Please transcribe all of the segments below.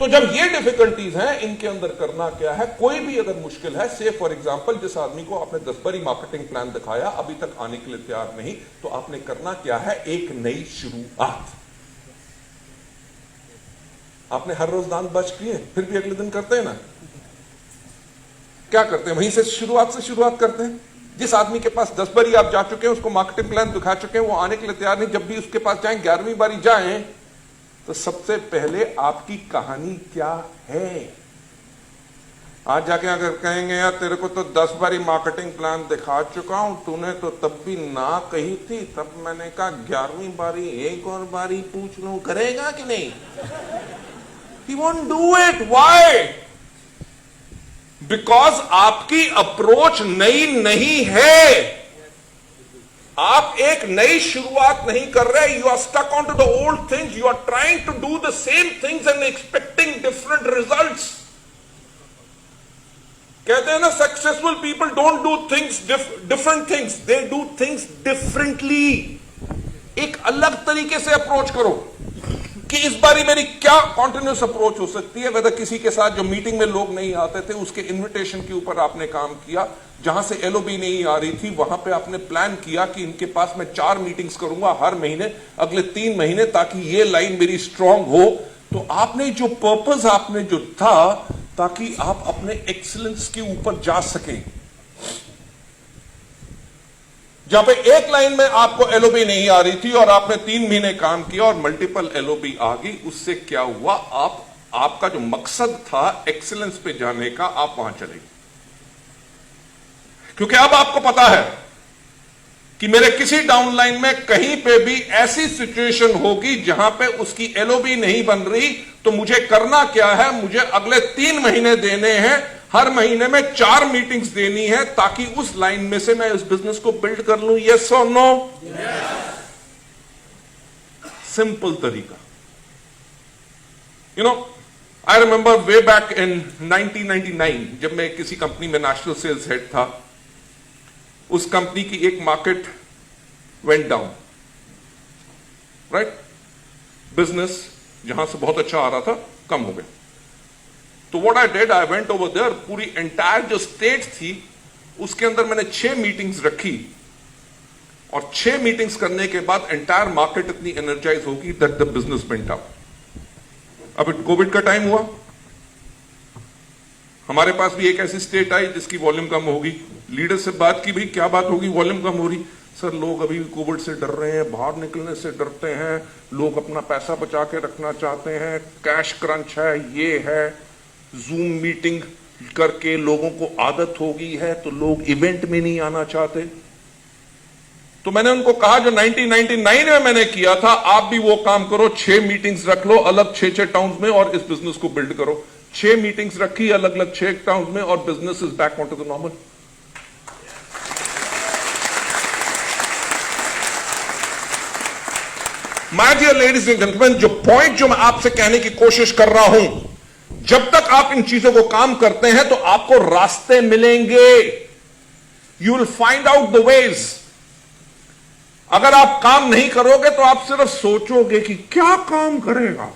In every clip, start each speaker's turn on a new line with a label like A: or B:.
A: तो जब ये डिफिकल्टीज हैं, इनके अंदर करना क्या है, कोई भी अगर मुश्किल है, से फॉर एग्जांपल जिस आदमी को आपने 10 बारी मार्केटिंग प्लान दिखाया, अभी तक आने के लिए तैयार नहीं, तो आपने करना क्या है, एक नई शुरुआत। आपने हर रोज दांत ब्रश किए, फिर भी अगले दिन करते हैं ना, क्या करते हैं, वहीं से शुरुआत करते हैं। जिस आदमी के पास 10 बारी आप जा चुके हैं, उसको मार्केटिंग प्लान दिखा चुके हैं, वो आने के लिए तैयार नहीं, जब भी उसके पास जाएं, 11वीं बारी जाएं, तो सबसे पहले आपकी कहानी क्या है। आज जाके अगर कहेंगे यार तेरे को तो 10 बारी मार्केटिंग प्लान दिखा चुका हूं, तूने तो तब भी ना कही थी, तब मैंने कहा 11वीं बारी एक और बारी पूछ लूं, करेगा कि नहीं? He won't do it. Why? Because आपकी अप्रोच नई नहीं है, आप एक नई शुरुआत नहीं कर रहे। You are stuck on to the old things, you are trying to do the same things and expecting different results. कहते हैं ना, successful people don't do things different things, they do things differently. एक अलग तरीके से approach करो कि इस बारी मेरी क्या कॉन्टिन्यूस अप्रोच हो सकती है। वेदर किसी के साथ जो मीटिंग में लोग नहीं आते थे, उसके इन्विटेशन के ऊपर आपने काम किया, जहां से एलओबी नहीं आ रही थी, वहां पे आपने प्लान किया कि इनके पास मैं 4 मीटिंग्स करूंगा हर महीने, अगले 3 महीने, ताकि ये लाइन मेरी स्ट्रांग हो। तो आपने जो पर्पस आपने जो था, ताकि आप अपने एक्सीलेंस के ऊपर जा सकें। जहां पे एक लाइन में आपको एलओबी नहीं आ रही थी और आपने 3 महीने काम किया और मल्टीपल एलओबी आ गई, उससे क्या हुआ, आपका जो मकसद था एक्सीलेंस पे जाने का, आप वहां चले गए। क्योंकि अब आपको पता है कि मेरे किसी डाउनलाइन में कहीं पे भी ऐसी सिचुएशन होगी जहां पे उसकी एलओबी नहीं बन रही, तो मुझे करना क्या है, मुझे अगले 3 महीने देने हैं, हर महीने में 4 मीटिंग्स देनी है, ताकि उस लाइन में से मैं इस बिजनेस को बिल्ड कर लूं। यस और नो? सिंपल तरीका। You know, I remember way back in 1999, जब मैं किसी कंपनी में नेशनल सेल्स हेड था, उस कंपनी की एक market went down, right, business जहां से बहुत अच्छा आ रहा था कम हो गया। तो what I did, I went over there, पूरी एंटायर जो स्टेट थी उसके अंदर मैंने 6 मीटिंग्स रखी, और 6 मीटिंग्स करने के बाद एंटायर मार्केट इतनी एनर्जाइज होगी that the business went up. अब कोविड का टाइम हुआ, हमारे पास भी एक ऐसी स्टेट आई जिसकी वॉल्यूम कम होगी। लीडर से बात की, भाई क्या बात होगी, वॉल्यूम कम हो रही। सर लोग अभी कोविड से डर रहे हैं, बाहर निकलने से डरते हैं, लोग अपना पैसा बचा के रखना चाहते हैं, कैश क्रंच है, ये है, जूम मीटिंग करके लोगों को आदत हो गई है, तो लोग इवेंट में नहीं आना चाहते। तो मैंने उनको कहा, जो 1999 में मैंने किया था, आप भी वो काम करो, 6 मीटिंग्स रख लो अलग 6 टाउन्स में, और इस बिजनेस को बिल्ड करो। 6 मीटिंग्स रखी अलग अलग 6 टाउन्स में, और business is back on to the normal. My dear ladies and gentleman, जो पॉइंट जो मैं आपसे कहने की कोशिश कर रहा हूं, जब तक आप इन चीजों को काम करते हैं तो आपको रास्ते मिलेंगे, you will find out the ways. अगर आप काम नहीं करोगे तो आप सिर्फ सोचोगे कि क्या काम करेगा।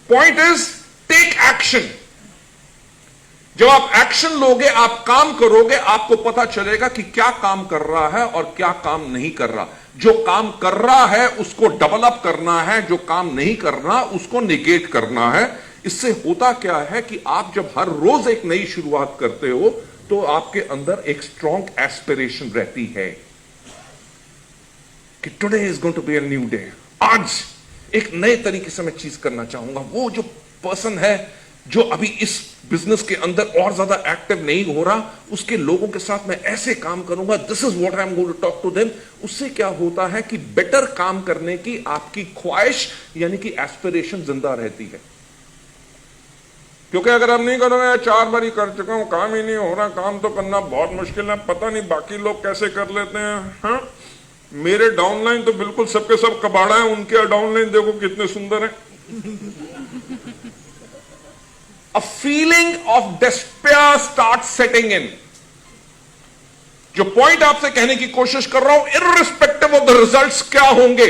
A: Point is take action. जब आप एक्शन लोगे, आप काम करोगे, आपको पता चलेगा कि क्या काम कर रहा है और क्या काम नहीं कर रहा। जो काम कर रहा है उसको डेवलप करना है, जो काम नहीं कर रहा उसको निगेट करना है। इससे होता क्या है कि आप जब हर रोज एक नई शुरुआत करते हो तो आपके अंदर एक स्ट्रॉन्ग एस्पिरेशन रहती है कि today is going to be a new day. आज एक नए तरीके से मैं चीज करना चाहूंगा। वो जो पर्सन है जो अभी इस बिजनेस के अंदर और ज्यादा एक्टिव नहीं हो रहा, उसके लोगों के साथ मैं ऐसे काम करूंगा, this is what I am going to talk to them. उससे क्या होता है कि बेटर काम करने की आपकी ख्वाहिश यानी कि एस्पिरेशन जिंदा रहती है। क्योंकि अगर हम नहीं करोगे, 4 बार कर चुका हूं, काम ही नहीं हो रहा, काम तो करना बहुत मुश्किल है, पता नहीं बाकी लोग कैसे कर लेते हैं। हाँ, मेरे डाउनलाइन तो बिल्कुल सबके सब कबाड़ा है, उनके डाउनलाइन देखो कितने सुंदर है। A feeling of despair starts setting in. जो पॉइंट आपसे कहने की कोशिश कर रहा हूं, irrespective of the results क्या होंगे,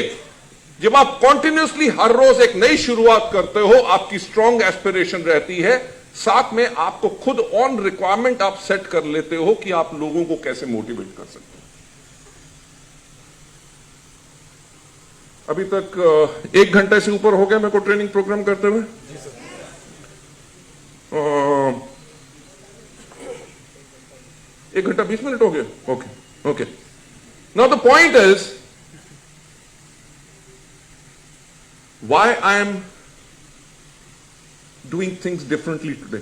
A: जब आप कॉन्टिन्यूसली हर रोज एक नई शुरुआत करते हो, आपकी स्ट्रॉन्ग एस्पिरेशन रहती है, साथ में आपको खुद ऑन रिक्वायरमेंट आप सेट कर लेते हो कि आप लोगों को कैसे मोटिवेट कर सकते हो। अभी तक 1 घंटे से ऊपर हो गया मेरे को ट्रेनिंग प्रोग्राम करते हुए। 1 घंटा 20 मिनट हो गया। Okay okay. Now the point is why I am doing things differently today.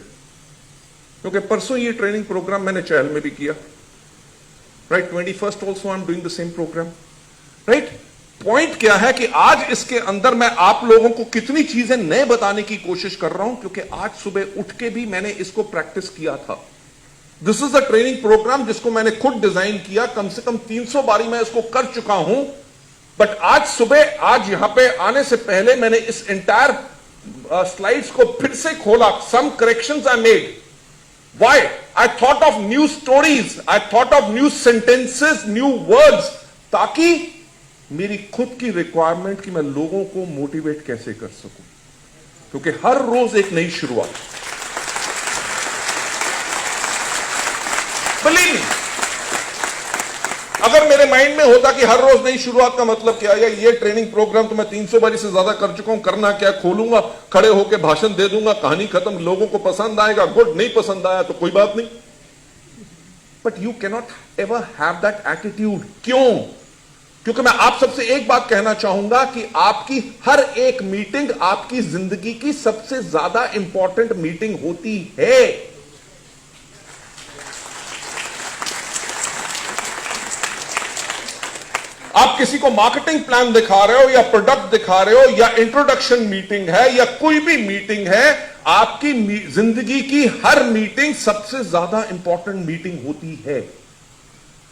A: क्योंकि परसों ये ट्रेनिंग प्रोग्राम मैंने चहल में भी किया, right. 21st also I am doing the same programme, right. Point क्या है कि आज इसके अंदर मैं आप लोगों को कितनी चीजें नए बताने की कोशिश कर रहा हूं, क्योंकि आज सुबह उठ के भी मैंने इसको प्रैक्टिस किया था। This is a training program जिसको मैंने खुद डिजाइन किया, कम से कम 300 बारी मैं इसको कर चुका हूं। बट आज सुबह, आज यहां पे आने से पहले मैंने इस एंटायर स्लाइड्स को फिर से खोला। Some corrections I made. Why? I thought of new stories, I thought of new sentences, new words, ताकि मेरी खुद की रिक्वायरमेंट कि मैं लोगों को मोटिवेट कैसे कर सकूं, क्योंकि हर रोज एक नई शुरुआत। बिलीव मी, अगर मेरे माइंड में होता कि हर रोज नई शुरुआत का मतलब क्या है, ये ट्रेनिंग प्रोग्राम तो मैं 300 बारी से ज्यादा कर चुका हूं, करना क्या, खोलूंगा, खड़े होकर भाषण दे दूंगा, कहानी खत्म, लोगों को पसंद आएगा, गुड, नहीं पसंद आया तो कोई बात नहीं। But you cannot ever have that attitude. क्यों? क्योंकि मैं आप सबसे एक बात कहना चाहूंगा कि आपकी हर एक मीटिंग आपकी जिंदगी की सबसे ज्यादा इंपॉर्टेंट मीटिंग होती है। आप किसी को मार्केटिंग प्लान दिखा रहे हो या प्रोडक्ट दिखा रहे हो या इंट्रोडक्शन मीटिंग है या कोई भी मीटिंग है, आपकी जिंदगी की हर मीटिंग सबसे ज्यादा इंपॉर्टेंट मीटिंग होती है।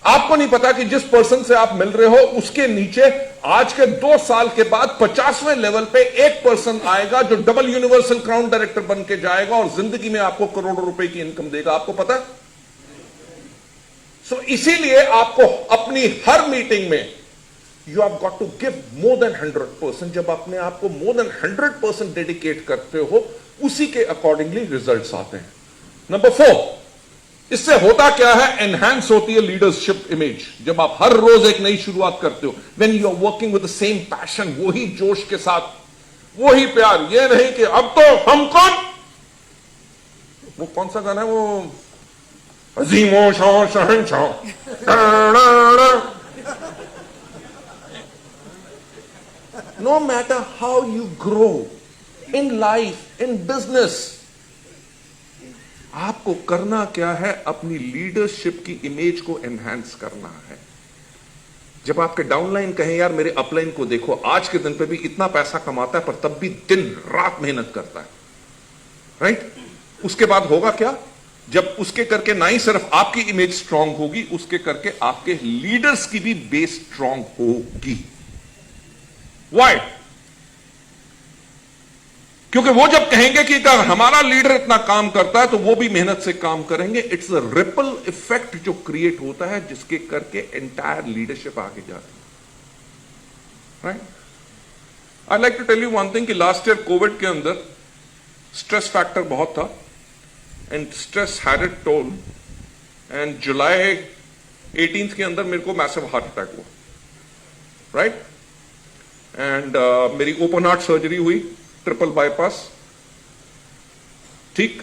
A: आपको नहीं पता कि जिस पर्सन से आप मिल रहे हो उसके नीचे आज के 2 साल के बाद 50वें लेवल पे एक पर्सन आएगा जो डबल यूनिवर्सल क्राउन डायरेक्टर बन के जाएगा और जिंदगी में आपको करोड़ों रुपए की इनकम देगा। आपको पता है? सो इसीलिए आपको अपनी हर मीटिंग में you have got to give more than 100%। जब अपने आप को मोर देन 100% डेडिकेट करते हो, उसी के अकॉर्डिंगली रिजल्ट्स आते हैं। नंबर 4, इससे होता क्या है? एनहांस होती है लीडरशिप इमेज। जब आप हर रोज एक नई शुरुआत करते हो, when you are working with the same passion, वही जोश के साथ, वही प्यार, ये नहीं कि अब तो हम कौन, वो कौन सा गाना है वो, अजीमो शाह शहंशाह, no matter how you grow in life, in business, आपको करना क्या है? अपनी लीडरशिप की इमेज को एनहांस करना है। जब आपके डाउनलाइन कहें यार मेरे अपलाइन को देखो, आज के दिन पे भी इतना पैसा कमाता है पर तब भी दिन रात मेहनत करता है, राइट? उसके बाद होगा क्या? जब उसके करके ना ही सिर्फ आपकी इमेज स्ट्रांग होगी, उसके करके आपके लीडर्स की भी बेस स्ट्रांग होगी। Why? क्योंकि वो जब कहेंगे कि अगर हमारा लीडर इतना काम करता है तो वो भी मेहनत से काम करेंगे। इट्स अ रिपल इफेक्ट जो क्रिएट होता है, जिसके करके एंटायर लीडरशिप आगे जाती है, right? I like to tell you one thing कि लास्ट ईयर कोविड के अंदर स्ट्रेस फैक्टर बहुत था and stress had it toll. And July 18 के अंदर मेरे को मैसिव हार्ट अटैक हुआ, राइट? एंड मेरी ओपन हार्ट सर्जरी हुई, ट्रिपल बाईपास। ठीक,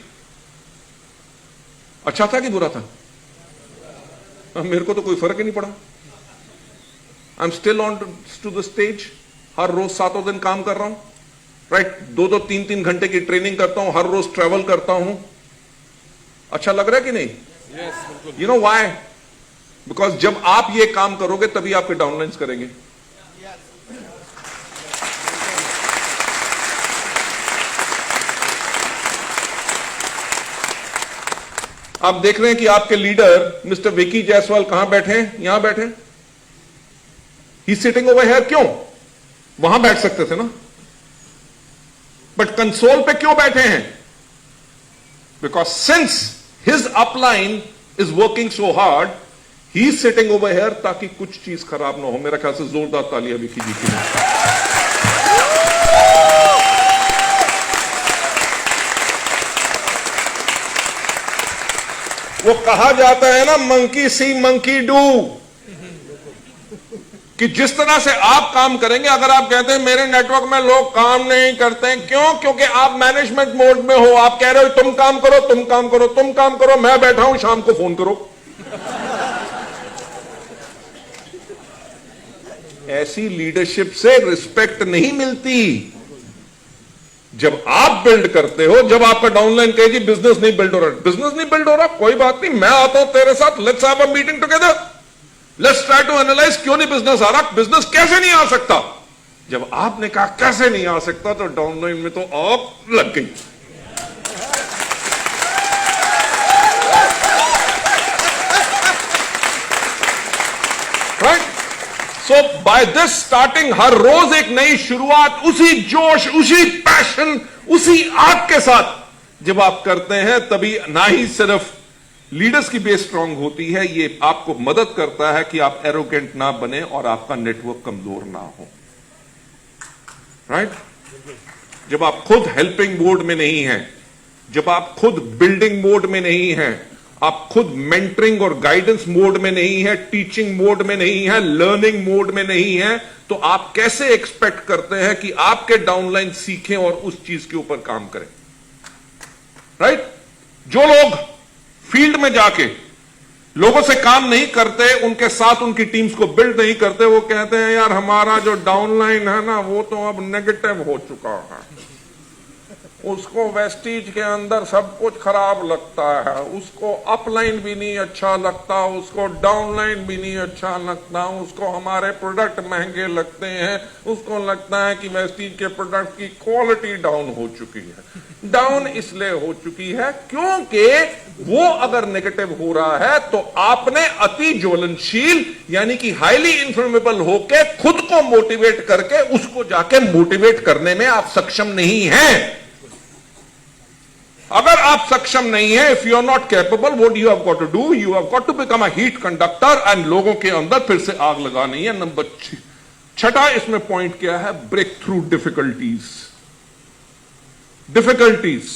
A: अच्छा था कि बुरा था? मेरे को तो कोई फर्क ही नहीं पड़ा। I am still on to the stage. हर रोज 7 दिन काम कर रहा हूं, राइट? 2-2, 3-3 घंटे की ट्रेनिंग करता हूं, हर रोज ट्रेवल करता हूं। अच्छा लग रहा है कि नहीं? You know why? बिकॉज जब आप ये काम करोगे तभी आपके डाउनलाइंस करेंगे। आप देख रहे हैं कि आपके लीडर मिस्टर विकी जायसवाल कहां बैठे हैं? यहां बैठे। ही सिटिंग ओवर हियर। क्यों? वहां बैठ सकते थे ना, बट कंसोल पे क्यों बैठे हैं? Because since his upline is working so hard, he sitting over here ताकि कुछ चीज खराब ना हो। मेरा ख्याल से जोरदार तालियां विकी जी की। वो कहा जाता है ना, मंकी सी मंकी डू, कि जिस तरह से आप काम करेंगे, अगर आप कहते हैं मेरे नेटवर्क में लोग काम नहीं करते हैं, क्यों? क्योंकि आप मैनेजमेंट मोड में हो, आप कह रहे हो तुम काम करो, तुम काम करो, तुम काम करो, मैं बैठा हूं, शाम को फोन करो। ऐसी लीडरशिप से रिस्पेक्ट नहीं मिलती। जब आप बिल्ड करते हो, जब आपका डाउनलाइन कहे जी बिजनेस नहीं बिल्ड हो रहा, बिजनेस नहीं बिल्ड हो रहा, कोई बात नहीं, मैं आता हूं तेरे साथ, let's have a meeting together, let's try to analyse क्यों नहीं बिजनेस आ रहा, बिजनेस कैसे नहीं आ सकता। जब आपने कहा कैसे नहीं आ सकता, तो डाउनलाइन में तो आप लग गई। Right? So by this starting, हर रोज एक नई शुरुआत, उसी जोश, उसी पैशन, उसी आग के साथ जब आप करते हैं, तभी ना ही सिर्फ लीडर्स की बेस स्ट्रांग होती है, ये आपको मदद करता है कि आप एरोगेंट ना बने और आपका नेटवर्क कमजोर ना हो। राइट? जब आप खुद हेल्पिंग मोड में नहीं हैं, जब आप खुद बिल्डिंग मोड में नहीं हैं, आप खुद मेंटरिंग और गाइडेंस मोड में नहीं है, टीचिंग मोड में नहीं है, लर्निंग मोड में नहीं है, तो आप कैसे एक्सपेक्ट करते हैं कि आपके डाउनलाइन सीखें और उस चीज के ऊपर काम करें? राइट? जो लोग फील्ड में जाके लोगों से काम नहीं करते, उनके साथ उनकी टीम्स को बिल्ड नहीं करते, वो कहते हैं यार हमारा जो डाउनलाइन है ना, वो तो अब नेगेटिव हो चुका है, उसको वेस्टीज के अंदर सब कुछ खराब लगता है, उसको अपलाइन भी नहीं अच्छा लगता, उसको डाउनलाइन भी नहीं अच्छा लगता, उसको हमारे प्रोडक्ट महंगे लगते हैं, उसको लगता है कि वेस्टीज के प्रोडक्ट की क्वालिटी डाउन हो चुकी है। डाउन इसलिए हो चुकी है क्योंकि वो अगर नेगेटिव हो रहा है, तो आपने अति ज्वलनशील यानी कि हाईली इन्फ्लेमेबल होके खुद को मोटिवेट करके उसको जाके मोटिवेट करने में आप सक्षम नहीं हैं। अगर आप सक्षम नहीं है, if you are not capable, what you have got to do, you have got to become a heat conductor एंड लोगों के अंदर फिर से आग लगानी है। नंबर 6 इसमें पॉइंट क्या है? ब्रेक थ्रू डिफिकल्टीज,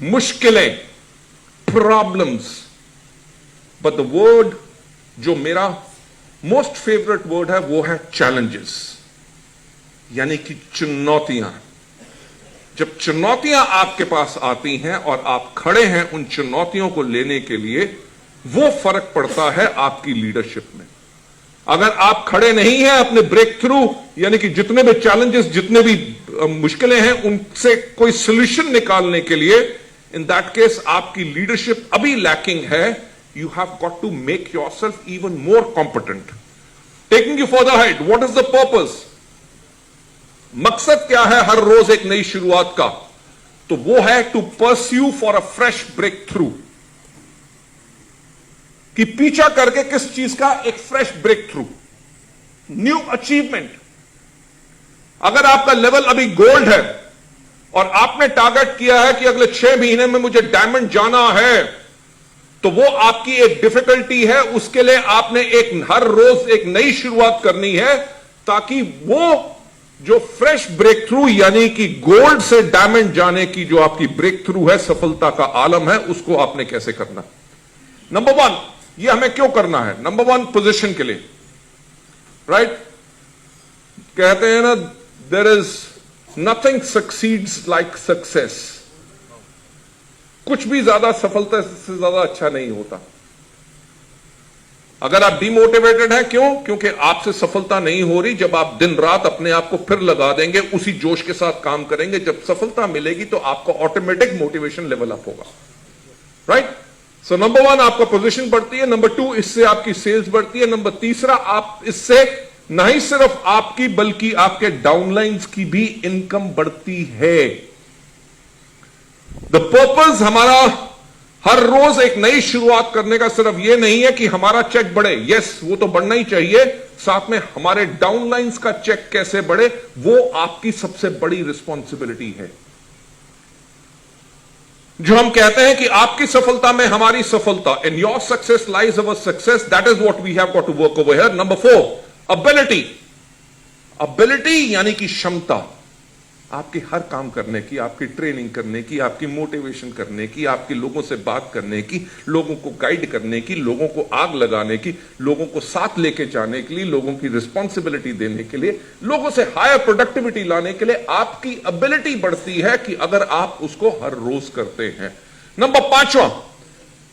A: मुश्किलें, प्रॉब्लम्स। बट द वर्ड जो मेरा मोस्ट फेवरेट वर्ड है वो है चैलेंजेस, यानी कि चुनौतियां। जब चुनौतियां आपके पास आती हैं और आप खड़े हैं उन चुनौतियों को लेने के लिए, वो फर्क पड़ता है आपकी लीडरशिप में। अगर आप खड़े नहीं हैं अपने ब्रेक थ्रू, यानी कि जितने भी चैलेंजेस, जितने भी मुश्किलें हैं, उनसे कोई सोल्यूशन निकालने के लिए, इन दैट केस आपकी लीडरशिप अभी लैकिंग है। You have got to make yourself even more competent, taking you further height. What is the purpose? मकसद क्या है हर रोज एक नई शुरुआत का? तो वो है to pursue for a fresh breakthrough, कि पीछा करके किस चीज का? एक fresh breakthrough, new achievement. अगर आपका लेवल अभी गोल्ड है और आपने टारगेट किया है कि अगले 6 महीने में मुझे डायमंड जाना है, तो वो आपकी एक डिफिकल्टी है। उसके लिए आपने हर रोज एक नई शुरुआत करनी है, ताकि वो जो फ्रेश ब्रेक थ्रू यानी कि गोल्ड से डायमंड जाने की जो आपकी ब्रेक थ्रू है, सफलता का आलम है, उसको आपने कैसे करना। नंबर 1, ये हमें क्यों करना है? नंबर 1 पोजीशन के लिए। राइट? कहते हैं ना, there is nothing succeeds like success. कुछ भी ज्यादा सफलता से ज्यादा अच्छा नहीं होता। अगर आप डिमोटिवेटेड हैं, क्यों? क्योंकि आपसे सफलता नहीं हो रही। जब आप दिन रात अपने आप को फिर लगा देंगे, उसी जोश के साथ काम करेंगे, जब सफलता मिलेगी तो आपका ऑटोमेटिक मोटिवेशन लेवल अप होगा। राइट? सो नंबर 1 आपका पोजीशन बढ़ती है। नंबर 2 इससे आपकी सेल्स बढ़ती है। नंबर 3 आप इससे नहीं सिर्फ आपकी बल्कि आपके डाउनलाइंस की भी इनकम बढ़ती है। द पर्पस हमारा हर रोज एक नई शुरुआत करने का सिर्फ यह नहीं है कि हमारा चेक बढ़े। यस, वो तो बढ़ना ही चाहिए, साथ में हमारे डाउनलाइंस का चेक कैसे बढ़े, वो आपकी सबसे बड़ी रिस्पॉन्सिबिलिटी है। जो हम कहते हैं कि आपकी सफलता में हमारी सफलता, in your success lies our success, that is what we have got to work over here. Number 4, ability. Ability यानी कि क्षमता। आपकी हर काम करने की, आपकी ट्रेनिंग करने की, आपकी मोटिवेशन करने की, आपके लोगों से बात करने की, लोगों को गाइड करने की, लोगों को आग लगाने की, लोगों को साथ लेके जाने के लिए, लोगों की रिस्पॉन्सिबिलिटी देने के लिए, लोगों से हायर प्रोडक्टिविटी लाने के लिए आपकी एबिलिटी बढ़ती है कि अगर आप उसको हर रोज करते हैं। नंबर 5वां,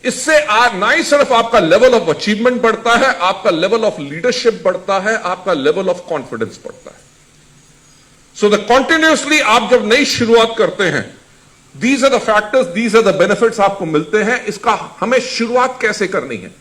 A: इससे ना ही सिर्फ आपका लेवल ऑफ अचीवमेंट बढ़ता है, आपका लेवल ऑफ लीडरशिप बढ़ता है, आपका लेवल ऑफ कॉन्फिडेंस बढ़ता है। सो द कॉन्टिन्यूसली आप जब नई शुरुआत करते हैं, these are the factors, these are the benefits आपको मिलते हैं। इसका हमें शुरुआत कैसे करनी है?